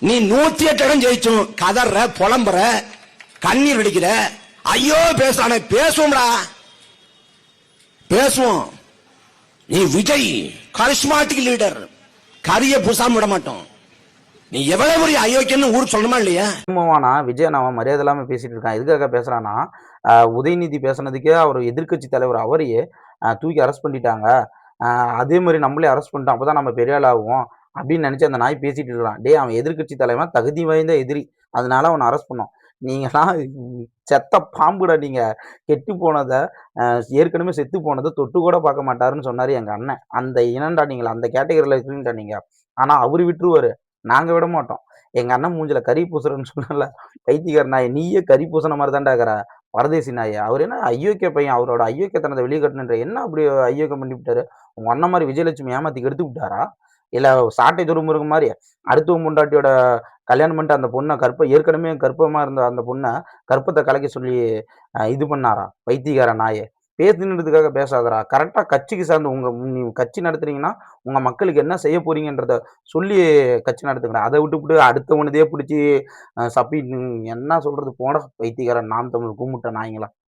நீ 108 இடம் ஜெயிச்சும் கதற புலம்புற கண்ணீர் அடிக்கிற. ஐயோ பேசுறானே, பேசுவோம்டா, பேசுவோம். நீ விஜய் கரிஸ்மாட்டிக் லீடர், கரிய பூசாம விட மாட்டோம். நீ எவ்வளவு பெரிய அயோக்கியன்னு ஊருக்கு சொல்லணுமா இல்லையா? விஜய் நான் மரியாதை இல்லாம பேசிட்டு இருக்கான். எதுக்காக பேசுறான்னா, உதயநிதி பேசுனதுக்கே அவர் எதிர்க்கட்சி தலைவர் அவரையே தூக்கி அரெஸ்ட் பண்ணிட்டாங்க. அதே மாரி நம்மளே அரெஸ்ட் பண்ணிட்டோம். அப்பதான் நம்ம பெரிய ஆள் ஆவோம் அப்படின்னு நினைச்சு அந்த நாய் பேசிட்டு இருக்கான். டேய், அவன் எதிர்க்கட்சி தலைவன், தகுதி வாய்ந்த எதிரி. அதனால அவனை அரெஸ்ட் பண்ணோம். நீங்கலாம் செத்த பாம்புடா நீங்க. கெட்டு போனத ஏற்கனவே செத்து போனத தொட்டு கூட பார்க்க மாட்டாருன்னு சொன்னாரு எங்க அண்ணன். அந்த இனம்டா நீங்க, அந்த கேட்டகரியில இருக்கீங்கடா நீங்க. ஆனா அவரு விட்டுருவாரு. நாங்க விட மாட்டோம். எங்க அண்ணன் மூஞ்சில கரி பூசுறேன்னு சொன்னேன்ல, பைத்தியக்கார நாயே, நீயே கரி பூசுன மாரி தான்டா இருக்கிற. பரதேசி நாயே. அவரு என்ன அயோக்கிய பையன். அவரோட அயோக்கியத்தனத்த வெளிய காட்டணுன்ற என்ன அப்படி அயோக்கியம் பண்ணிப்புட்டாரு? உங்க அண்ணன் மாரி விஜயலட்சுமி ஏமாத்தி கெடுத்து விட்டாரா? இல்ல சாட்டை துருமுருகு மாரி அடுத்தவன் பொண்டாட்டியோட கல்யாணம் பண்ணிட்டு அந்த பொண்ண ஏற்கனவே கர்ப்பமா இருந்த அந்த பொண்ண கர்ப்பத்த கலைக்க சொல்லி இது பண்ணாரா? பைத்தியக்கார நாயே. பேசணுன்றதுக்காக பேசாதடா. கரெக்ட்டா கட்சிக்கு சார்ந்து நீ கட்சி நடத்துறீங்கன்னா, உங்க மக்களுக்கு என்ன செய்ய போறீங்கன்றத சொல்லி கட்சி நடத்துங்கடா. அத விட்டுப்புட்டு அடுத்தவனதையே புடிச்சு என்ன சொல்றது? போடா பைத்தியக்காரன் நாம் தமிழ் கூமுட்ட நாய்ங்களா.